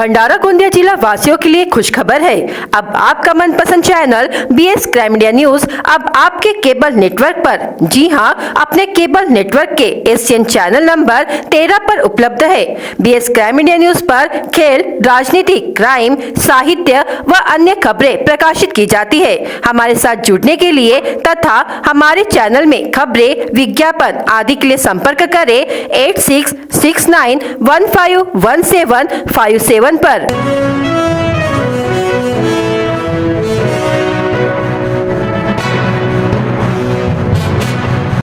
भंडारा गोंदिया जिला वासियों के लिए खुशखबर है। अब आपका मनपसंद channel BS crime media news अब आपके केबल नेटवर्क पर, जी हां, अपने केबल नेटवर्क के एशियन चैनल नंबर 13 पर उपलब्ध है। बीएस क्राइम मीडिया न्यूज पर खेल, राजनीति, क्राइम, साहित्य व अन्य खबरें प्रकाशित की जाती है। हमारे साथ जुड़ने के लिए तथा हमारे चैनल में खबरें, विज्ञापन आदि के लिए संपर्क करें 8669151757 पर।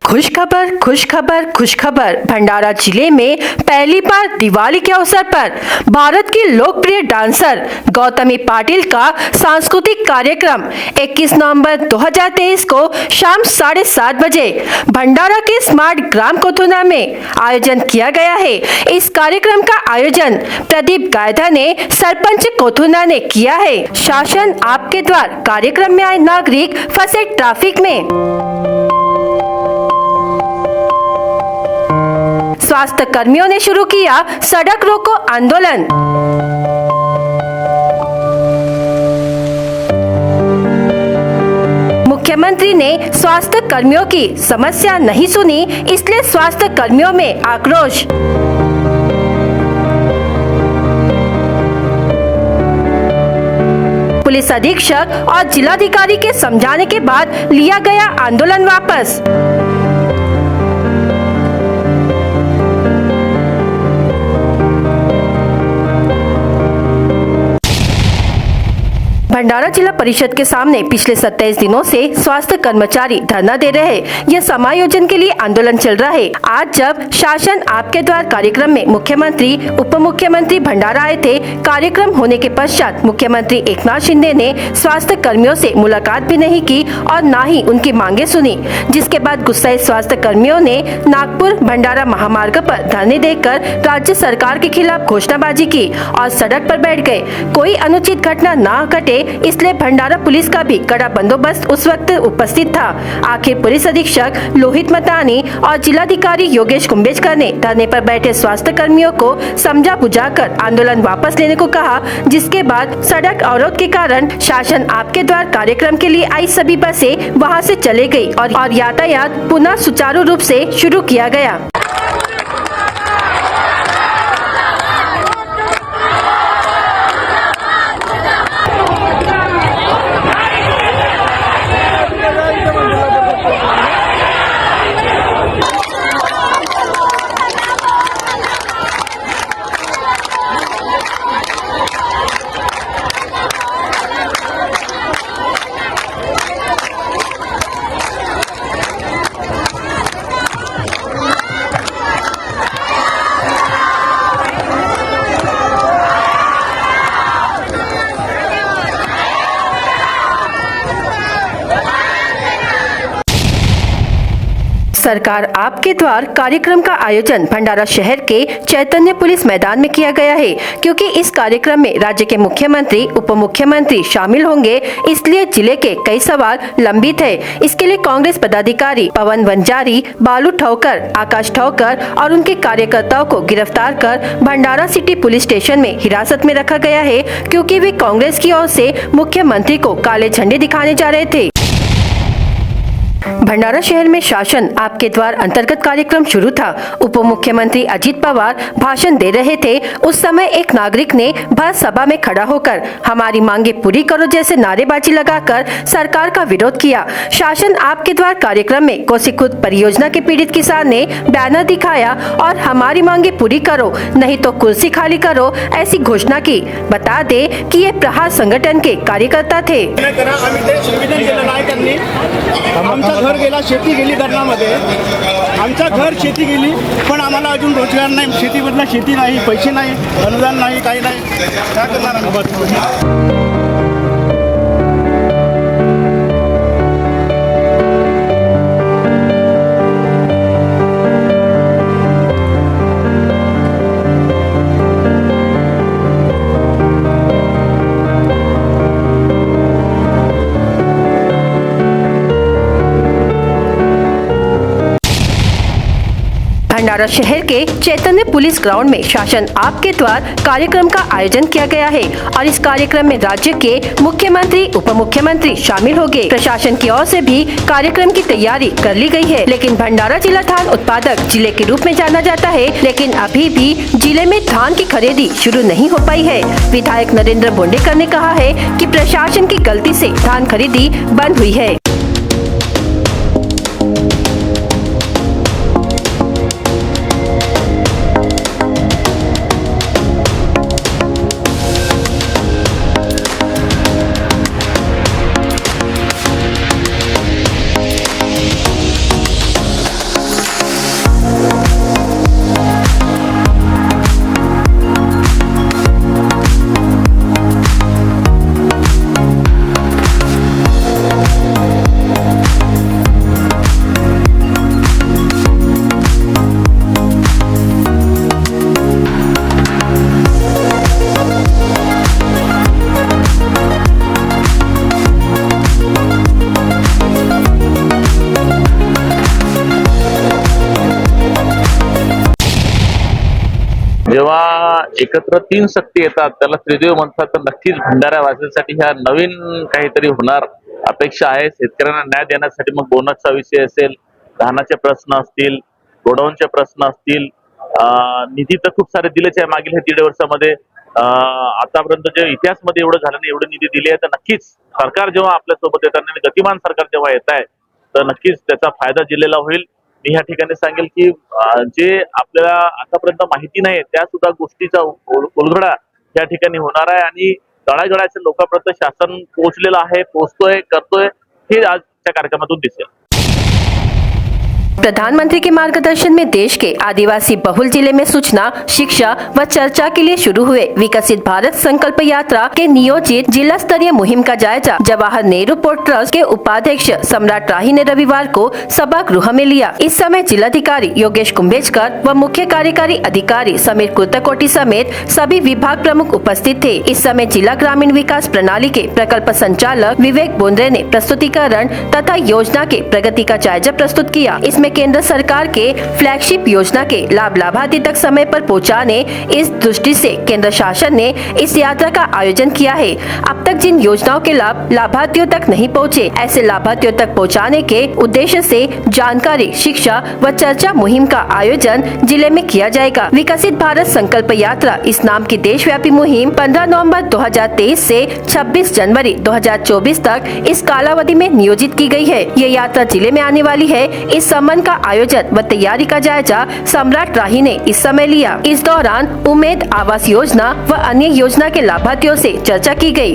खुशखबर खुशखबर खुशखबर। भंडारा जिले में पहली बार दिवाली के अवसर पर भारत की लोकप्रिय डांसर गौतमी पाटिल का सांस्कृतिक कार्यक्रम 21 नवंबर 2023 को शाम 7:30 बजे भंडारा के स्मार्ट ग्राम कोथुना में आयोजन किया गया है। इस कार्यक्रम का आयोजन प्रदीप गायधा ने सरपंच कोथुना ने किया है। शासन आपके द्वार कार्यक्रम में आए नागरिक फंसे ट्रैफिक में। स्वास्थ्य कर्मियों ने शुरू किया सड़क रोको आंदोलन। मुख्यमंत्री ने स्वास्थ्य कर्मियों की समस्या नहीं सुनी, इसलिए स्वास्थ्य कर्मियों में आक्रोश। पुलिस अधीक्षक और जिलाधिकारी के समझाने के बाद लिया गया आंदोलन वापस। भंडारा जिला परिषद के सामने पिछले 27 दिनों से स्वास्थ्य कर्मचारी धरना दे रहे हैं। यह समायोजन के लिए आंदोलन चल रहा है। आज जब शासन आपके द्वार कार्यक्रम में मुख्यमंत्री, उप मुख्यमंत्री भंडारा आए थे, कार्यक्रम होने के पश्चात मुख्यमंत्री एकनाथ शिंदे ने स्वास्थ्य कर्मियों से मुलाकात भी नहीं की और न ही उनकी मांगे सुनी, जिसके बाद गुस्साए स्वास्थ्य कर्मियों ने नागपुर भंडारा महामार्ग पर धरने देकर राज्य सरकार के खिलाफ घोषणाबाजी की और सड़क पर बैठ गए। कोई अनुचित घटना न घटे, इसलिए भंडारा पुलिस का भी कड़ा बंदोबस्त उस वक्त उपस्थित था। आखिर पुलिस अधीक्षक लोहित मतानी और जिलाधिकारी योगेश कुंभेजकर ने धरने पर बैठे स्वास्थ्य कर्मियों को समझा बुझाकर आंदोलन वापस लेने को कहा, जिसके बाद सड़क अवरोध के कारण शासन आपके द्वार कार्यक्रम के लिए आई सभी बसें वहां से चले गई और यातायात पुनः सुचारू रूप से शुरू किया गया। सरकार आपके द्वार कार्यक्रम का आयोजन भंडारा शहर के चैतन्य पुलिस मैदान में किया गया है, क्योंकि इस कार्यक्रम में राज्य के मुख्यमंत्री, उप मुख्यमंत्री शामिल होंगे, इसलिए जिले के कई सवाल लंबित है। इसके लिए कांग्रेस पदाधिकारी पवन वंजारी, बालू ठोकर, आकाश ठोकर और उनके कार्यकर्ताओं को गिरफ्तार कर भंडारा सिटी पुलिस स्टेशन में हिरासत में रखा गया है, क्योंकि वे कांग्रेस की ओर से मुख्यमंत्री को काले झंडे दिखाने जा रहे थे। भंडारा शहर में शासन आपके द्वार अंतर्गत कार्यक्रम शुरू था। उप मुख्यमंत्री अजित पवार भाषण दे रहे थे। उस समय एक नागरिक ने भर सभा में खड़ा होकर हमारी मांगे पूरी करो जैसे नारेबाजी लगाकर सरकार का विरोध किया। शासन आपके द्वार कार्यक्रम में कोसीखुर्द परियोजना के पीड़ित किसान ने बैनर दिखाया और हमारी मांगे पूरी करो नहीं तो कुर्सी खाली करो ऐसी घोषणा की। बता दे कि ये प्रहार संगठन के कार्यकर्ता थे। आमचं घर गेला, शेती गेली धरणामध्ये, आमचं घर शेती गेली, पण आम्हाला अजून रोजगार नाही, शेतीमधला शेती नाही, पैसे नाही, अनुदान नाही, काही नाही, काय करणार आम्ही? भंडारा भंडारा शहर के चैतन्य पुलिस ग्राउंड में शासन आपके द्वार कार्यक्रम का आयोजन किया गया है और इस कार्यक्रम में राज्य के मुख्यमंत्री, उप मुख्यमंत्री शामिल हो गए। प्रशासन की ओर से भी कार्यक्रम की तैयारी कर ली गई है, लेकिन भंडारा जिला धान उत्पादक जिले के रूप में जाना जाता है, लेकिन अभी भी जिले में धान की खरीदी शुरू नहीं हो पाई है। विधायक नरेंद्र बोंडेकर ने कहा है कि प्रशासन की गलती से धान खरीदी बंद हुई है। जेव्हा एकत्र तीन शक्ती येतात त्याला त्रिदेव म्हणतात, तर नक्कीच भंडारा वासियांसाठी ह्या नवीन काहीतरी होणार अपेक्षा आहे। शेतकऱ्यांना न्याय देण्यासाठी मग बोनसचा विषय असेल, धानाचे प्रश्न असतील, गोडाऊनचे प्रश्न असतील, निधी तर खूप सारे दिलेच आहे मागील हे 1.5 वर्षामध्ये। आतापर्यंत जे इतिहासमध्ये एवढं झालं नाही, एवढे निधी दिले आहे, तर नक्कीच सरकार जेव्हा आपल्या सोबत येतात आणि गतिमान सरकार जेव्हा येत आहे तर नक्कीच त्याचा फायदा जिल्ह्याला होईल। मी या ठिकाणी सांगेल की जे आपल्याला आतापर्यंत माहिती नाही त्या सुद्धा गोष्टीचा उलगडा या ठिकाणी होणार आहे आणि तळागाळाच्या लोकांपर्यंत शासन पोहोचलेलं आहे, पोहोचतोय, करतोय, हे आजच्या कार्यक्रमातून दिसेल। प्रधानमंत्री के मार्गदर्शन में देश के आदिवासी बहुल जिले में सूचना, शिक्षा व चर्चा के लिए शुरू हुए विकसित भारत संकल्प यात्रा के नियोजित जिला स्तरीय मुहिम का जायजा जवाहर नेहरू पोर्ट ट्रस्ट के उपाध्यक्ष सम्राट राही ने रविवार को सभागृह में लिया। इस समय जिलाधिकारी योगेश कुंभेजकर व मुख्य कार्यकारी अधिकारी समीर कुर्ताकोटी समेत सभी विभाग प्रमुख उपस्थित थे। इस समय जिला ग्रामीण विकास प्रणाली के प्रकल्प संचालक विवेक बोंद्रे ने प्रस्तुतिकरण तथा योजना के प्रगति का जायजा प्रस्तुत किया। इसमें केंद्र सरकार के फ्लैगशिप योजना के लाभ लाभार्थी तक समय पर पहुंचाने, इस दृष्टि से केंद्र शासन ने इस यात्रा का आयोजन किया है। अब तक जिन योजनाओं के लाभ लाभार्थियों तक नहीं पहुंचे, ऐसे लाभार्थियों तक पहुंचाने के उद्देश्य से जानकारी, शिक्षा व चर्चा मुहिम का आयोजन जिले में किया जाएगा। विकसित भारत संकल्प यात्रा इस नाम की देशव्यापी मुहिम 15 नवंबर 2023 से 26 जनवरी 2024 तक इस कालावधि में नियोजित की गई है। ये यात्रा जिले में आने वाली है। इस संबंध का आयोजन व तैयारी का जायजा सम्राट राही ने इस समय लिया। इस दौरान उम्मीद आवास योजना व अन्य योजना के लाभार्थियों से चर्चा की गई।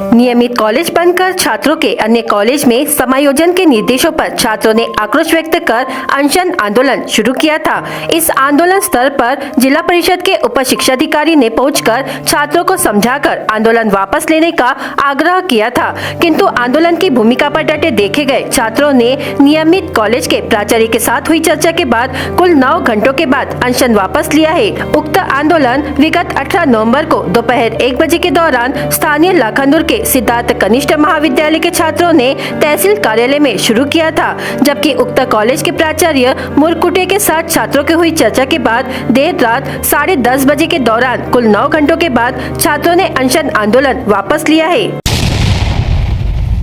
नियमित कॉलेज बनकर छात्रों के अन्य कॉलेज में समायोजन के निर्देशों पर छात्रों ने आक्रोश व्यक्त कर अनशन आंदोलन शुरू किया था। इस आंदोलन स्तर पर जिला परिषद के उप शिक्षाधिकारी ने पहुंचकर छात्रों को समझाकर आंदोलन वापस लेने का आग्रह किया था, किंतु आंदोलन की भूमिका पर डटे देखे गए छात्रों ने नियमित कॉलेज के प्राचार्य के साथ हुई चर्चा के बाद कुल 9 घंटों के बाद अनशन वापस लिया है। उक्त आंदोलन विगत 18 नवम्बर को दोपहर 1 बजे के दौरान स्थानीय लाखनदुर के सिद्धार्थ कनिष्ठ महाविद्यालय के छात्रों ने तहसील कार्यालय में शुरू किया था, जबकि उक्त कॉलेज के प्राचार्य मुरकुटे के साथ छात्रों की हुई चर्चा के बाद देर रात 10:30 बजे के दौरान कुल 9 घंटों के बाद छात्रों ने अनशन आंदोलन वापस लिया है।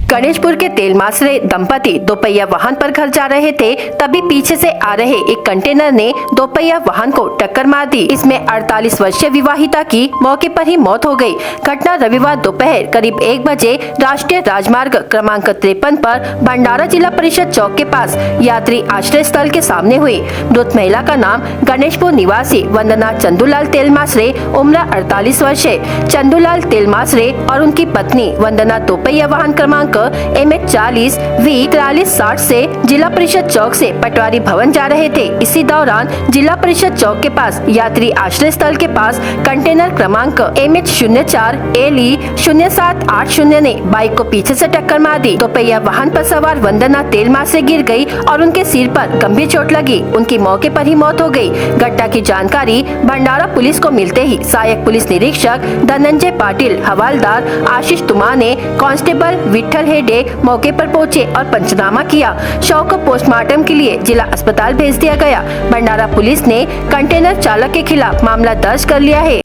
गणेशपुर के तेलमासरे दंपति दोपहिया वाहन पर घर जा रहे थे, तभी पीछे से आ रहे एक कंटेनर ने दोपहिया वाहन को टक्कर मार दी। इसमें 48 वर्षीय विवाहिता की मौके पर ही मौत हो गई। घटना रविवार दोपहर करीब 1 बजे राष्ट्रीय राजमार्ग क्रमांक 53 पर भंडारा जिला परिषद चौक के पास यात्री आश्रय स्थल के सामने हुई। मृत महिला का नाम गणेशपुर निवासी वंदना चंदूलाल तेलमासरे, उम्र 48 वर्ष है। चंदूलाल तेलमासरे और उनकी पत्नी वंदना दोपहिया वाहन क्रमांक MH40 V 4360 से जिला परिषद चौक से पटवारी भवन जा रहे थे। इसी दौरान जिला परिषद चौक के पास यात्री आश्रय स्थल के पास कंटेनर क्रमांक MH04 LE 0780 ने बाइक को पीछे से टक्कर मार दी। दोपहिया वाहन पर सवार वंदना तेलमा से गिर गई और उनके सिर पर गंभीर चोट लगी। उनकी मौके पर ही मौत हो गई। घटना की जानकारी भंडारा पुलिस को मिलते ही सहायक पुलिस निरीक्षक धनंजय पाटिल, हवालदार आशीष तुमाने, कांस्टेबल विठल हेडे मौके पर पहुंचे और पंचनामा किया। शव को पोस्टमार्टम के लिए जिला अस्पताल भेज दिया गया। भंडारा पुलिस ने कंटेनर चालक के खिलाफ मामला दर्ज कर लिया है।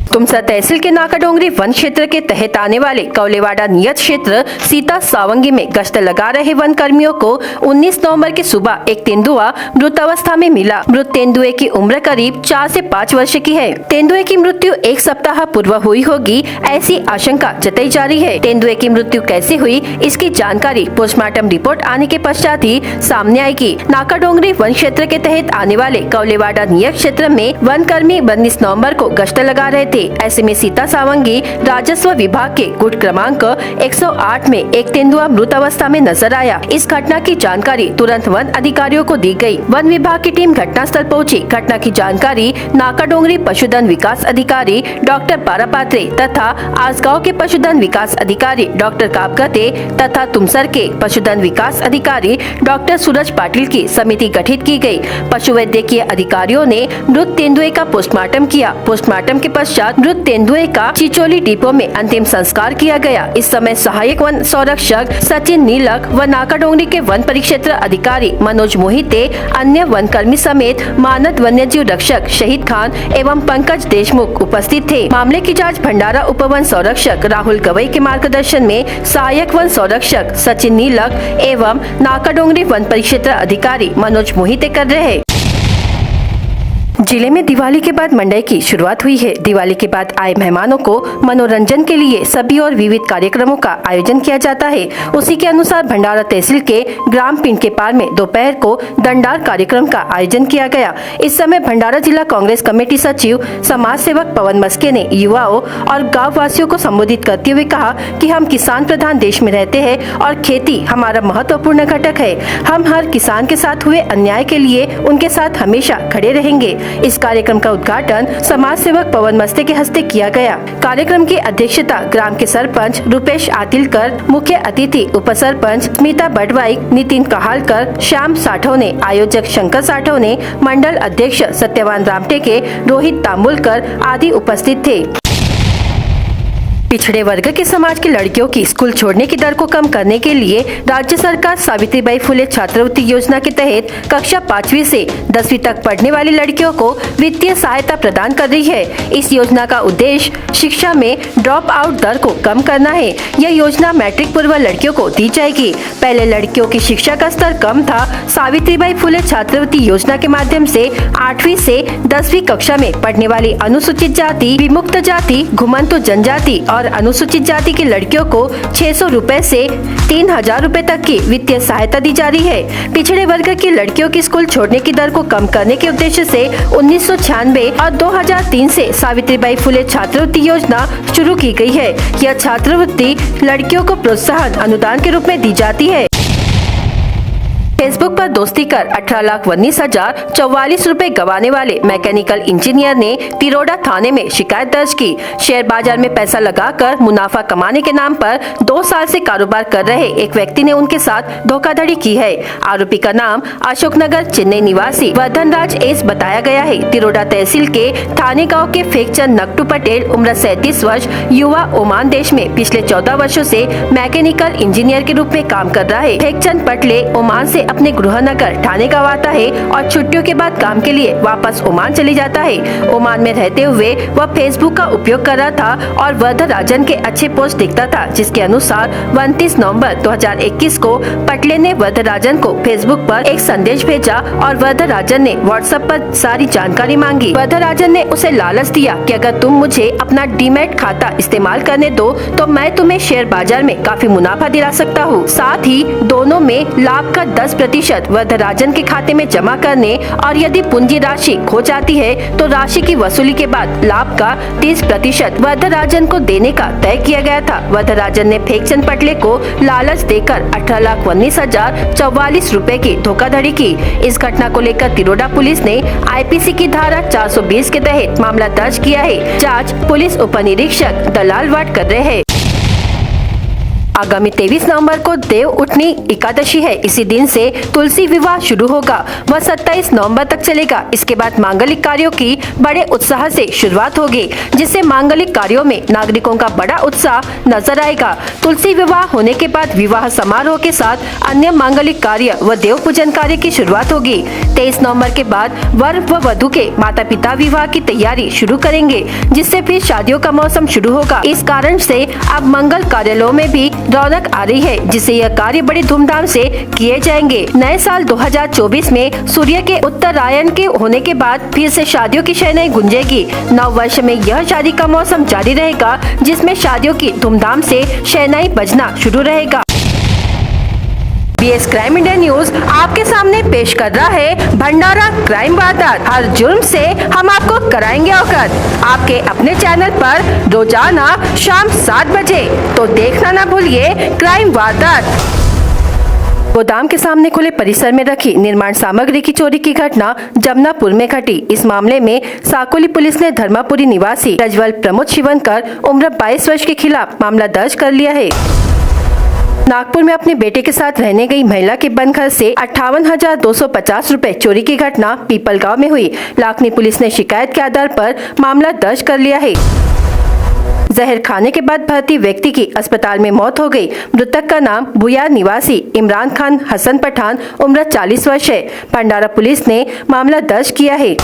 तुमसा तहसील के नाकाडोंगरी वन क्षेत्र के तहत आने वाले कौलेवाड़ा नियत क्षेत्र सीता सावंगी में गश्त लगा रहे वन कर्मियों को 19 नवंबर की सुबह एक तेंदुआ मृत अवस्था में मिला। मृत तेंदुए की उम्र करीब 4 से 5 वर्ष की है। तेंदुए की मृत्यु एक सप्ताह पूर्व हुई होगी, ऐसी आशंका जताई जा रही है। तेंदुए की मृत्यु कैसे हुई, इसकी जानकारी पोस्टमार्टम रिपोर्ट आने के पश्चात ही सामने आएगी। नाकाडोंगरी वन क्षेत्र के तहत आने वाले कौलेवाड़ा नियत क्षेत्र में वन कर्मी 19 नवम्बर को गश्त लगा रहे थे। ऐसे में सीता सावंगी राजस्व विभाग के गुट क्रमांक 108 में एक तेंदुआ मृत अवस्था में नजर आया। इस घटना की जानकारी तुरंत वन अधिकारियों को दी गई। वन विभाग की टीम घटनास्थल पहुंची। घटना की जानकारी नाकाडोंगरी पशुधन विकास अधिकारी डॉक्टर पारापात्रे तथा आसगांव के पशुधन विकास अधिकारी डॉक्टर कापगते तथा तुमसर के पशुधन विकास अधिकारी डॉक्टर सूरज पाटिल की समिति गठित की गई। पशु वैद्यकीय अधिकारियों ने मृत तेंदुए का पोस्टमार्टम किया। पोस्टमार्टम के पश्चात मृत तेंदुए का चिचोली डिपो में अंतिम संस्कार किया गया। इस समय सहायक वन संरक्षक सचिन नीलक व नाकाडोंगरी के वन परिक्षेत्र अधिकारी मनोज मोहिते, अन्य वन कर्मी समेत मानद वन्यजीव रक्षक शहीद खान एवं पंकज देशमुख उपस्थित थे। मामले की जांच भंडारा उप वन संरक्षक राहुल गवई के मार्गदर्शन में सहायक वन संरक्षक सचिन नीलक एवं नाकाडोंगरी वन परिक्षेत्र अधिकारी मनोज मोहिते कर रहे हैं। जिले में दिवाली के बाद मंडई की शुरुआत हुई है। दिवाली के बाद आए मेहमानों को मनोरंजन के लिए सभी और विविध कार्यक्रमों का आयोजन किया जाता है। उसी के अनुसार भंडारा तहसील के ग्राम पिंड के पार में दोपहर को दंडार कार्यक्रम का आयोजन किया गया। इस समय भंडारा जिला कांग्रेस कमेटी सचिव समाज सेवक पवन मस्के ने युवाओं और गाँव वासियों को संबोधित करते हुए कहा कि हम किसान प्रधान देश में रहते हैं और खेती हमारा महत्वपूर्ण घटक है। हम हर किसान के साथ हुए अन्याय के लिए उनके साथ हमेशा खड़े रहेंगे। इस कार्यक्रम का उद्घाटन समाज सेवक पवन मस्ते के हस्ते किया गया। कार्यक्रम की अध्यक्षता ग्राम के सरपंच रुपेश आतिलकर, मुख्य अतिथि उप सरपंच स्मिता बडवाई, नितिन कहालकर, श्याम साठव ने, आयोजक शंकर साठव ने, मंडल अध्यक्ष सत्यवान रामटेके, रोहित तांबुलकर आदि उपस्थित थे। पिछड़े वर्ग के समाज की लड़कियों की स्कूल छोड़ने की दर को कम करने के लिए राज्य सरकार सावित्रीबाई फुले छात्रवृत्ति योजना के तहत कक्षा 5वीं से 10वीं तक पढ़ने वाली लड़कियों को वित्तीय सहायता प्रदान कर रही है। इस योजना का उद्देश्य शिक्षा में ड्रॉप आउट दर को कम करना है। यह योजना मैट्रिक पूर्व लड़कियों को दी जाएगी। पहले लड़कियों की शिक्षा का स्तर कम था। सावित्रीबाई फुले छात्रवृत्ति योजना के माध्यम से 8वीं से 10वीं कक्षा में पढ़ने वाली अनुसूचित जाति, विमुक्त जाति, घुमंतु जनजाति और अनुसूचित जाति की लड़कियों को 600 रुपए से 3000 रुपए तक की वित्तीय सहायता दी जा रही है। पिछड़े वर्ग की लड़कियों की स्कूल छोड़ने की दर को कम करने के उद्देश्य से 1996 और 2003 से सावित्रीबाई फुले छात्रवृत्ति योजना शुरू की गई है। यह छात्रवृत्ति लड़कियों को प्रोत्साहन अनुदान के रूप में दी जाती है। फेसबुक पर दोस्ती कर 18,19,044 रुपए गंवाने वाले मैकेनिकल इंजीनियर ने तिरोडा थाने में शिकायत दर्ज की। शेयर बाजार में पैसा लगाकर मुनाफा कमाने के नाम पर 2 साल से कारोबार कर रहे एक व्यक्ति ने उनके साथ धोखाधड़ी की है। आरोपी का नाम अशोकनगर चेन्नई निवासी वर्धनराज एस बताया गया है। तिरोडा तहसील के थाने गाँव के फेकचंद नकटू पटेल उम्र 37 वर्ष युवा ओमान देश में पिछले 14 वर्षों से मैकेनिकल इंजीनियर के रूप में काम कर रहा है। फेकचंद पटेल ओमान से अपने गृहनगर ठाणे गाँव आता है और छुट्टियों के बाद काम के लिए वापस ओमान चले जाता है। ओमान में रहते हुए वह फेसबुक का उपयोग कर रहा था और वरदराजन के अच्छे पोस्ट दिखता था, जिसके अनुसार 29 नवंबर 2021 को पटले ने वरदराजन को फेसबुक पर एक संदेश भेजा और वरदराजन ने व्हाट्सएप पर सारी जानकारी मांगी। वरदराजन ने उसे लालच दिया कि अगर तुम मुझे अपना डीमैट खाता इस्तेमाल करने दो तो मैं तुम्हें शेयर बाजार में काफी मुनाफा दिला सकता हूँ। साथ ही दोनों में लाभ का 10% वरदराजन के खाते में जमा करने और यदि पूंजी राशि खो जाती है तो राशि की वसूली के बाद लाभ का 30% वरदराजन को देने का तय किया गया था। वरदराजन ने फेकचंद पटले को लालच देकर 18,19,044 रुपए की धोखाधड़ी की। इस घटना को लेकर तिरोडा पुलिस ने आईपीसी की धारा 420 के तहत मामला दर्ज किया है। जाँच पुलिस उप निरीक्षक दलाल वाट कर रहे हैं। आगामी 23 नवंबर को देव उठनी एकादशी है। इसी दिन से तुलसी विवाह शुरू होगा। वह 27 नवंबर तक चलेगा। इसके बाद मांगलिक कार्यों की बड़े उत्साह से शुरुआत होगी, जिससे मांगलिक कार्यों में नागरिकों का बड़ा उत्साह नजर आएगा। तुलसी विवाह होने के बाद विवाह समारोह के साथ अन्य मांगलिक कार्य व देव पूजन कार्य की शुरुआत होगी। 23 नवंबर के बाद वर व वधू के माता पिता विवाह की तैयारी शुरू करेंगे, जिससे फिर शादियों का मौसम शुरू होगा। इस कारण से अब मंगल कार्यालयों में भी रौनक आ रही है, जिससे यह कार्य बड़ी धूमधाम से किए जाएंगे। नए साल 2024 में सूर्य के उत्तरायण के होने के बाद फिर से शादियों की शहनाई गूंजेगी। नव वर्ष में यह शादी का मौसम जारी रहेगा, जिसमें शादियों की धूमधाम से शहनाई बजना शुरू रहेगा। BS क्राइम इंडिया न्यूज आपके सामने पेश कर रहा है भंडारा क्राइम वारदात। हर जुर्म से हम आपको कराएंगे अवगत। आपके अपने चैनल पर रोजाना शाम 7 बजे, तो देखना ना भूलिए क्राइम वारदात। गोदाम के सामने खुले परिसर में रखी निर्माण सामग्री की चोरी की घटना जमनापुर में घटी। इस मामले में साकोली पुलिस ने धर्मापुरी निवासी प्रज्वल प्रमोद शिवनकर उम्र 22 वर्ष के खिलाफ मामला दर्ज कर लिया है। नागपुर में अपने बेटे के साथ रहने गई महिला के बंद घर से 58,250 रुपए चोरी की घटना पीपल गांव में हुई। लाखनी पुलिस ने शिकायत के आधार पर मामला दर्ज कर लिया है। जहर खाने के बाद भर्ती व्यक्ति की अस्पताल में मौत हो गई। मृतक का नाम भुयार निवासी इमरान खान हसन पठान उम्र 40 वर्ष है। भंडारा पुलिस ने मामला दर्ज किया है।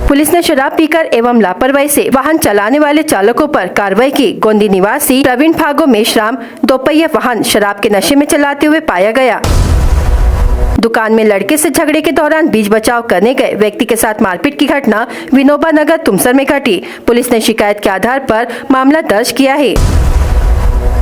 पुलिस ने शराब पीकर एवं लापरवाही से वाहन चलाने वाले चालकों पर कार्रवाई की। गोंदी निवासी प्रवीण फागो मेश्राम दोपहिया वाहन शराब के नशे में चलाते हुए पाया गया। दुकान में लड़के से झगड़े के दौरान बीच बचाव करने गए व्यक्ति के साथ मारपीट की घटना विनोबा नगर तुमसर में घटी। पुलिस ने शिकायत के आधार पर मामला दर्ज किया है।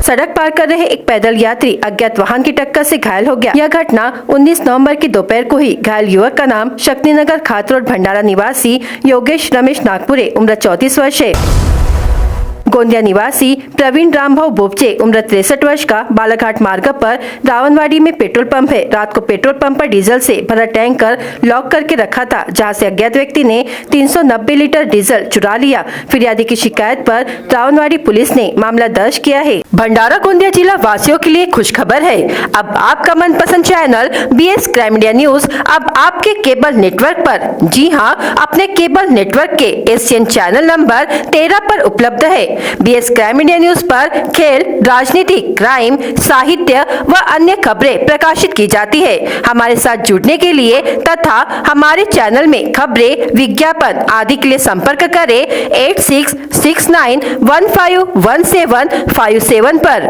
सड़क पार कर रहे एक पैदल यात्री अज्ञात वाहन की टक्कर से घायल हो गया। यह घटना 19 नवंबर की दोपहर को हुई। घायल युवक का नाम शक्तिनगर खात रोड भंडारा निवासी योगेश रमेश नागपुरे उम्र 34 वर्ष है। गोंदिया निवासी प्रवीण रामभाव बोपचे उम्र 63 वर्ष का बालाघाट मार्ग पर रावणवाड़ी में पेट्रोल पंप है। रात को पेट्रोल पंप पर डीजल से भरा टैंकर लॉक करके रखा था, जहां से अज्ञात व्यक्ति ने 390 लीटर डीजल चुरा लिया। फिरियादी की शिकायत पर रावणवाड़ी पुलिस ने मामला दर्ज किया है। भंडारा गोंदिया जिला वासियों के लिए खुश खबर है। अब आपका मनपसंद channel BS crime India news अब आपके केबल नेटवर्क पर, जी हाँ, अपने केबल नेटवर्क के एशियन चैनल नंबर 13 पर उपलब्ध है। BS क्राइम इंडिया न्यूज पर खेल, राजनीति, क्राइम, साहित्य व अन्य खबरें प्रकाशित की जाती है। हमारे साथ जुड़ने के लिए तथा हमारे चैनल में खबरें, विज्ञापन आदि के लिए संपर्क करें 8669151757 पर।